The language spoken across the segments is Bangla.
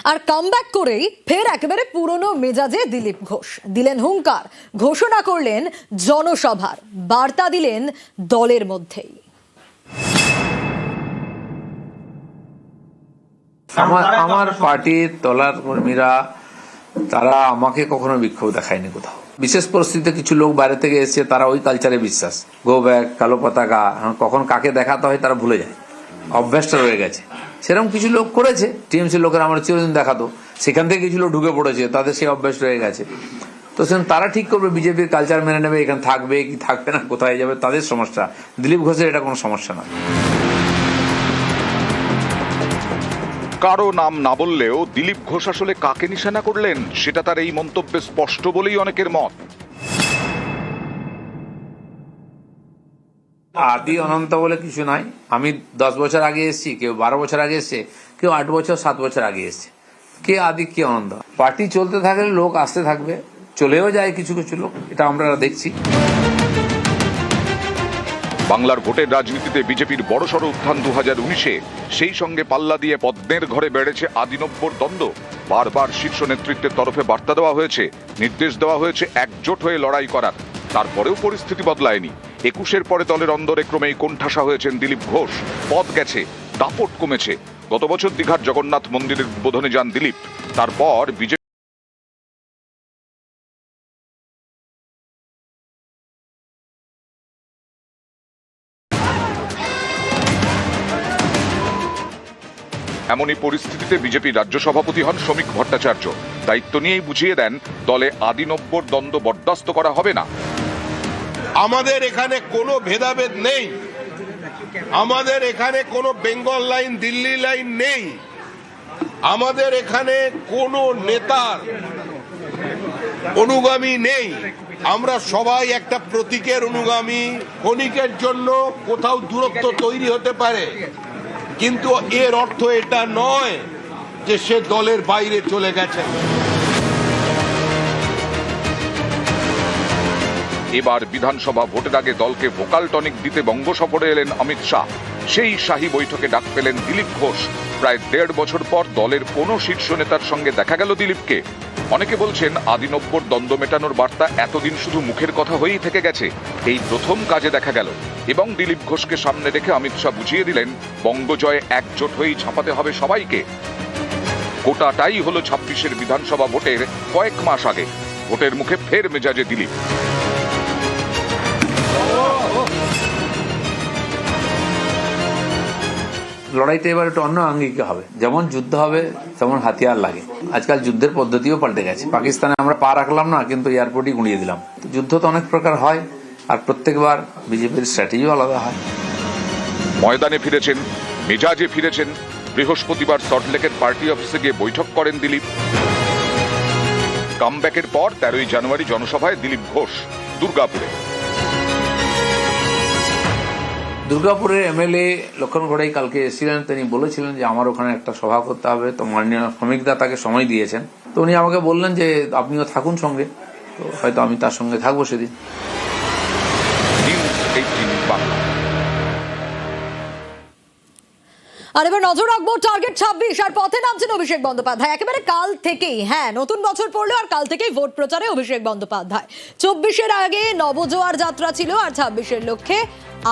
আর কামব্যাক করেই ফের একেবারে পুরনো মেজাজে দিলীপ ঘোষ দিলেন হুঙ্কার, ঘোষণা করলেন জনসভার, বার্তা দিলেন দলের মধ্যেই। আমার পার্টির তলার কর্মীরা তারা আমাকে কখনো বিক্ষোভ দেখায়নি কোথাও। বিশেষ পরিস্থিতিতে কিছু লোক বাইরে থেকে এসেছে, তারা ওই কালচারে বিশ্বাস, গো ব্যাক, কালো পতাকা, কখন কাকে দেখাতে হয় তারা ভুলে যায়, অভ্যাসটা রয়ে গেছে। সেরকম কিছু লোক করেছে, টিএমসি লোকের আমার চিরদিন দেখাতো, সেখান থেকে কিছু লোক ঢুকে পড়েছে, তাদের সেই অভ্যাস রয়ে গেছে। তো তারা ঠিক করবে বিজেপির কালচার মেনে নেবে, এখানে থাকবে কি থাকবে না, কোথায় যাবে, তাদের সমস্যা। দিলীপ ঘোষের এটা কোনো সমস্যা না। কারো নাম না বললেও দিলীপ ঘোষ আসলে কাকে নিশানা করলেন সেটা তার এই মন্তব্যে স্পষ্ট বলেই অনেকের মত। আদি অনন্ত বলে কিছু নাই। আমি 10 বছর আগে এসেছি, কেউ 12 বছর আগে এসছে, কেউ 8 বছর 7 বছর আগে এসছে। কে আদি কে অনন্ত? পার্টি চলতে থাকলে লোক আসতে থাকবে, চলেও যায় কিছু কিছু লোক, এটা আমরা দেখছি। বাংলার ভোটের রাজনীতিতে বিজেপির বড়সড় উত্থান 2019-এ, সেই সঙ্গে পাল্লা দিয়ে পদ্মের ঘরে বেড়েছে আদিনব্যর দ্বন্দ্ব। বারবার শীর্ষ নেতৃত্বের তরফে বার্তা দেওয়া হয়েছে, নির্দেশ দেওয়া হয়েছে একজোট হয়ে লড়াই করার। তারপরেও পরিস্থিতি বদলায়নি। 21-এর পরে দলের অন্দরে ক্রমেই কোণঠাসা হয়েছেন দিলীপ ঘোষ। পদ গেছে, দাপট কমেছে। গত বছর দীঘার জগন্নাথ মন্দিরের উদ্বোধনে যান দিলীপ। তারপর বিজেপি এমনই পরিস্থিতিতে বিজেপির রাজ্য সভাপতি হন শ্রমিক ভট্টাচার্য। দায়িত্ব নিয়েই বুঝিয়ে দেন দলে আদিনব্যর দ্বন্দ্ব বরদাস্ত করা হবে না। আমাদের এখানে কোনো ভেদাভেদ নেই, আমাদের এখানে কোনো বেঙ্গল লাইন দিল্লি লাইন নেই, আমাদের এখানে কোনো নেতার অনুগামী নেই। আমরা সবাই একটা প্রতীকের অনুগামী। ক্ষণিকের জন্য কোথাও দূরত্ব তৈরি হতে পারে, কিন্তু এর অর্থ এটা নয় যে সে দলের বাইরে চলে গেছে। এবার বিধানসভা ভোটের আগে দলকে ভোকাল টনিক দিতে বঙ্গ সফরে এলেন অমিত শাহ। সেই শাহী বৈঠকে ডাক পেলেন দিলীপ ঘোষ। প্রায় 1.5 বছর পর দলের কোনো শীর্ষ নেতার সঙ্গে দেখা গেল দিলীপকে। অনেকে বলছেন আদিনব্যর দ্বন্দ্ব মেটানোর বার্তা এতদিন শুধু মুখের কথা হয়েই থেকে গেছে, এই প্রথম কাজে দেখা গেল। এবং দিলীপ ঘোষকে সামনে রেখে অমিত শাহ বুঝিয়ে দিলেন বঙ্গজয়ে একজোট হয়েই ছাপাতে হবে সবাইকে। গোটাটাই হলো 26-এর বিধানসভা ভোটের কয়েক মাস আগে। ভোটের মুখে ফের মেজাজে দিলীপ। লড়াইটা এবার একটু অন্য আঙ্গিকে হবে, যেমন যুদ্ধ হবে তেমন হাতিয়ার লাগে। আজকাল যুদ্ধের পদ্ধতিও পাল্টে গেছে। পাকিস্তানে আমরা পা রাখলাম না, কিন্তু এয়ারপোর্টই গুঁড়িয়ে দিলাম। যুদ্ধ তো অনেক প্রকার হয়, আর প্রত্যেকবার বিজেপির স্ট্র্যাটেজিও আলাদা হয়। ময়দানে ফিরেছেন, মেজাজে ফিরেছেন। বৃহস্পতিবার সল্টলেকের পার্টি অফিসে গিয়ে বৈঠক করেন দিলীপ। কামব্যাকের পর 13ই জানুয়ারি জনসভায় দিলীপ ঘোষ দুর্গাপুরের এমএলএ লক্ষণ ঘোড়াই কালকে এসেছিলেন। তিনি বলেছিলেন যে আমার ওখানে একটা সভা করতে হবে, তো মাননীয় শ্রমিকদা তাকে সময় দিয়েছেন। তো উনি আমাকে বললেন যে আপনিও থাকুন সঙ্গে, তো হয়তো আমি তার সঙ্গে থাকবো সেদিন। আর এবার নজর রাখবো টার্গেট 26 আর পথে নামছেন অভিষেক বন্দ্যোপাধ্যায়। একেবারে কাল থেকেই, হ্যাঁ, নতুন বছর পড়লো আর কাল থেকেই ভোট প্রচারে অভিষেক বন্দ্যোপাধ্যায়। 24-এর আগে নবজোয়ার যাত্রা ছিল, আর 26-এর লক্ষ্যে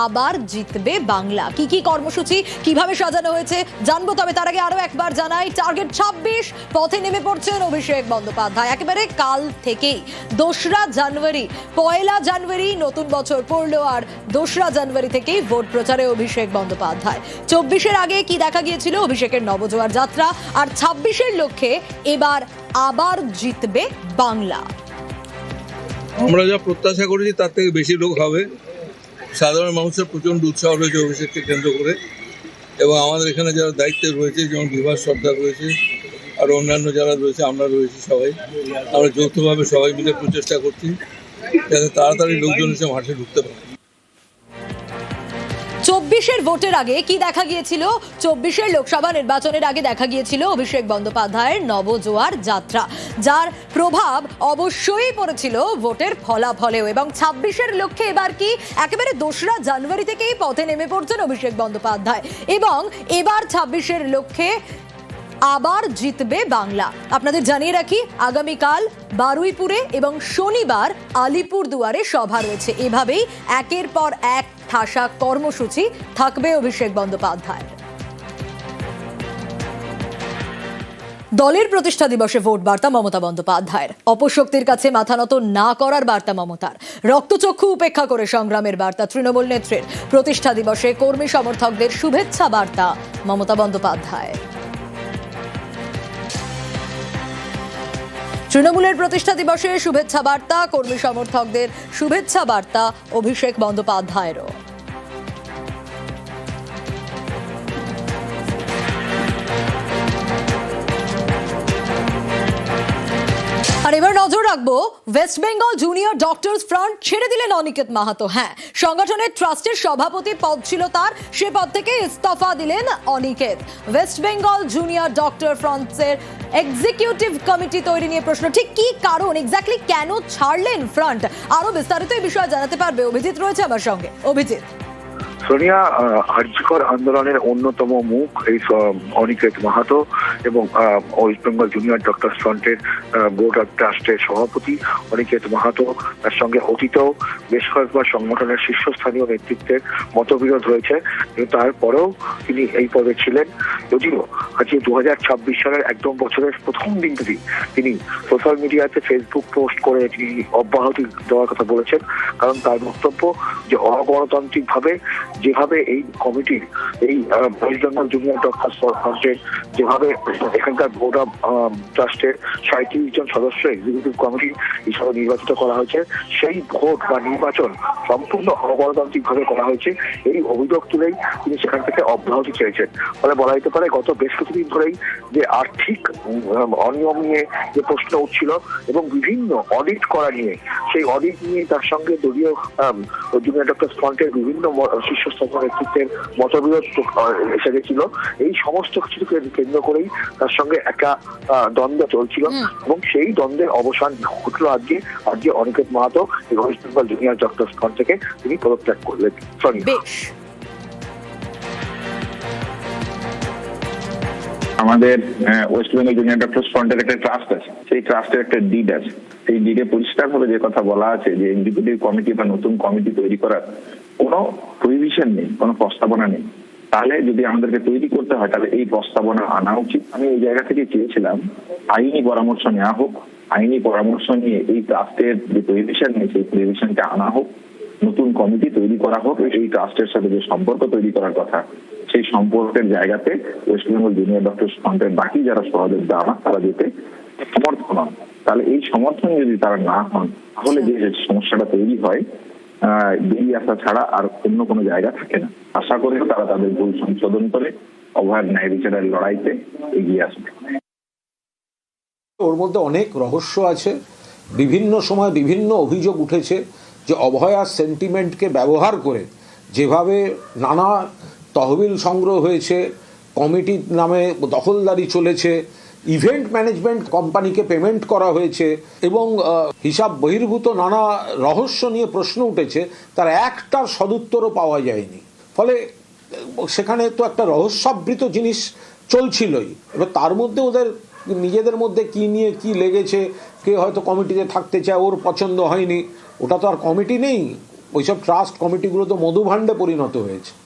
আবার জিতবে বাংলা। কি কি কর্মসূচি, কিভাবে সাজানো হয়েছে জানবো। তবে তার আগে আরো একবার জানাই, টার্গেট 26 পথে নেমে পড়ছেন অভিষেক বন্দ্যোপাধ্যায়। একেবারে কাল থেকেই 2রা জানুয়ারি, 1লা জানুয়ারি নতুন বছর পড়লো, আর 2রা জানুয়ারি থেকেই ভোট প্রচারে অভিষেক বন্দ্যোপাধ্যায়। 24-এর আগে কি দেখা গিয়েছিল অভিষেকের নবজোয়ার যাত্রা, আর 26-এর লক্ষ্যে এবার আবার জিতবে বাংলা। আমরা যা প্রত্যাশা করেছি তার থেকে বেশি লোক হবে। সাধারণ মানুষের প্রচণ্ড উৎসাহ রয়েছে অভিষেককে কেন্দ্র করে, এবং আমাদের এখানে যারা দায়িত্বে রয়েছে, যেমন বিভাস সর্দার রয়েছে আর অন্যান্য যারা রয়েছে, আমরা রয়েছি, সবাই আমরা যৌথভাবে সবাই মিলে প্রচেষ্টা করছি যাতে তাড়াতাড়ি লোকজন এসে মাঠে ঢুকতে পারে। 24-এর ভোটের আগে কি দেখা গিয়েছিল? 24-এর লোকসভা নির্বাচনের আগে দেখা গিয়েছিল অভিষেক বন্দ্যোপাধ্যায়ের নবজোয়ার যাত্রা, যার প্রভাব অবশ্যই পড়েছিল ভোটের ফলাফলেও। এবং 26-এর লক্ষ্যে এবার কি একেবারে 2রা জানুয়ারি থেকেই পথে নেমে পড়ছেন অভিষেক বন্দ্যোপাধ্যায়। এবং এবার 26-এর লক্ষ্যে আবার জিতবে বাংলা। আপনাদের জানিয়ে রাখি, আগামীকাল বারুইপুরে এবং শনিবার আলিপুরদুয়ারে সভা রয়েছে। এভাবেই একের পর এক ঠাসা কর্মসূচি থাকবে অভিষেক বন্দ্যোপাধ্যায়। দলের প্রতিষ্ঠা দিবসে ভোট বার্তা মমতা বন্দ্যোপাধ্যায়ের। অপশক্তির কাছে মাথা নত না করার বার্তা মমতার। রক্তচক্ষু উপেক্ষা করে সংগ্রামের বার্তা তৃণমূল নেত্রীর। প্রতিষ্ঠা দিবসে কর্মী সমর্থকদের শুভেচ্ছা বার্তা মমতা বন্দ্যোপাধ্যায়। তৃণমূলের প্রতিষ্ঠা দিবসে শুভেচ্ছা বার্তা, কর্মী সমর্থকদের শুভেচ্ছা বার্তা অভিষেক বন্দ্যোপাধ্যায়েরও। আর এবার নজর রাখবো, West Bengal junior doctors front ছেড়ে দিলেন অনিকেত মাহাতো। হ্যাঁ, সংগঠনের ট্রাস্টের সভাপতি পদ ছিল তার, সে পদ থেকে ইস্তফা দিলেন অনিকেত। ওয়েস্ট বেঙ্গল জুনিয়র ডক্টর ফ্রন্টসের এক্সিকিউটিভ কমিটি তৈরি নিয়ে প্রশ্ন, ঠিক কি কারণ, এক্স্যাক্টলি কেন ছাড়লেন ফ্রন্ট? আরো বিস্তারিত এই বিষয়ে জানাতে পারবে অভিজিৎ, রয়েছে আমার সঙ্গে। অভিজিৎ। সোনিয়া, আরজিকর আন্দোলনের অন্যতম মুখ এই অনিকেত মাহাতো এবং ওয়েস্ট বেঙ্গল জুনিয়র ডক্টরস ফ্রন্টের বোর্ড অফ ট্রাস্টের সভাপতি অনিকেত মাহাতো, তার সঙ্গে অতীতেও বেশ কয়েকবার সংগঠনের শীর্ষস্থানীয় নেতৃত্বের মতবিরোধ হয়েছে, কিন্তু তারপরেও তিনি এই পদে ছিলেন। যদিও আজকে 2026 সালের একদম বছরের প্রথম দিন থেকেই তিনি সোশ্যাল মিডিয়াতে ফেসবুক পোস্ট করে তিনি অব্যাহতি দেওয়ার কথা বলেছেন, কারণ তার বক্তব্য যে অগণতান্ত্রিকভাবে যেভাবে এই কমিটির এই ওয়েস্ট বেঙ্গল জুনিয়র ডক্টরস ফ্রন্টের যেভাবে এখানকার বোর্ড অফ ট্রাস্টের 37 জন সদস্য এক্সিকিউটিভ কমিটি হিসাবে নির্বাচিত করা হয়েছে, সেই ভোট বা নির্বাচন সম্পূর্ণ অগণতান্ত্রিক ভাবে করা হয়েছে, এই অভিযোগ তুলেই তিনি সেখান থেকে অব্যাহতি চেয়েছেন। ফলে বলা যেতে পারে গত বেশ কিছুদিন ধরেই যে আর্থিক অনিয়ম নিয়ে যে প্রশ্ন উঠছিল এবং বিভিন্ন অডিট করা নিয়ে, সেই অডিট নিয়ে তার সঙ্গে দলীয় জুনিয়র ডক্টরস ফ্রন্টের বিভিন্ন শীর্ষস্থানীয় নেতৃত্বের মতবিরোধ এসে গেছিল। এই সমস্ত কিছুকে কেন্দ্র করেই তার সঙ্গে একটা দ্বন্দ্ব চলছিল এবং সেই দ্বন্দ্বের অবসান ঘটলো আজকে Aniket Mahato West Bengal junior doctors front থেকে তিনি পদত্যাগ করলেন। আমাদের ওয়েস্ট বেঙ্গল জুনিয়র ডক্টরস ফ্রন্টের একটা ট্রাস্ট আছে, সেই ট্রাস্টের একটা ডিড আছে। সেই ডিডে পরিষ্কার ভাবে যে কথা বলা আছে যে এক্সিকিউটিভ কমিটি বা নতুন কমিটি তৈরি করার কোনো প্রভিশন নেই, কোনো প্রস্তাবনা নেই। তাহলে যদি আমাদেরকে তৈরি করতে হয় তাহলে এই প্রস্তাবনা আনা উচিত। আমি এই জায়গা থেকে চেয়েছিলাম আইনি পরামর্শ নেওয়া হোক, আইনি পরামর্শ নিয়ে এই ট্রাস্টের যে প্রভিশন নেই সেই প্রভিশনটা আনা হোক, নতুন কমিটি তৈরি করা হোক, এই ট্রাস্টের সাথে যে সম্পর্ক তৈরি করার কথা সেই সম্পর্কের জায়গাতে ওয়েস্ট বেঙ্গল জুনিয়র ডক্টরস ফ্রন্টের বাকি যারা সহযোগিতা আমার তারা যেতে সমর্থন হন। তাহলে এই সমর্থন যদি তারা না হন তাহলে যে সমস্যাটা তৈরি হয় বেরিয়ে আসা ছাড়া আর অন্য কোনো জায়গা থাকে না। আশা করি তারা তাদের ভুল সংশোধন করে অভয়ের ন্যায় বিচারের লড়াইতে এগিয়ে আসবে। ওর মধ্যে অনেক রহস্য আছে, বিভিন্ন সময় বিভিন্ন অভিযোগ উঠেছে যে অভয়ার সেন্টিমেন্টকে ব্যবহার করে যেভাবে নানা তহবিল সংগ্রহ হয়েছে, কমিটির নামে দখলদারি চলেছে, ইভেন্ট ম্যানেজমেন্ট কোম্পানিকে পেমেন্ট করা হয়েছে এবং হিসাব বহির্ভূত নানা রহস্য নিয়ে প্রশ্ন উঠেছে, তার একটার সদুত্তরও পাওয়া যায়নি। ফলে সেখানে তো একটা রহস্যাবৃত জিনিস চলছিলই। এবার তার মধ্যে ওদের নিজেদের মধ্যে কি নিয়ে কি লেগেছে, কে হয়তো কমিটিতে থাকতে চায়, ওর পছন্দ হয়নি, ওটা তো আর কমিটি নেই, ওইসব ট্রাস্ট কমিটিগুলো তো মধুভাণ্ডে পরিণত হয়েছে।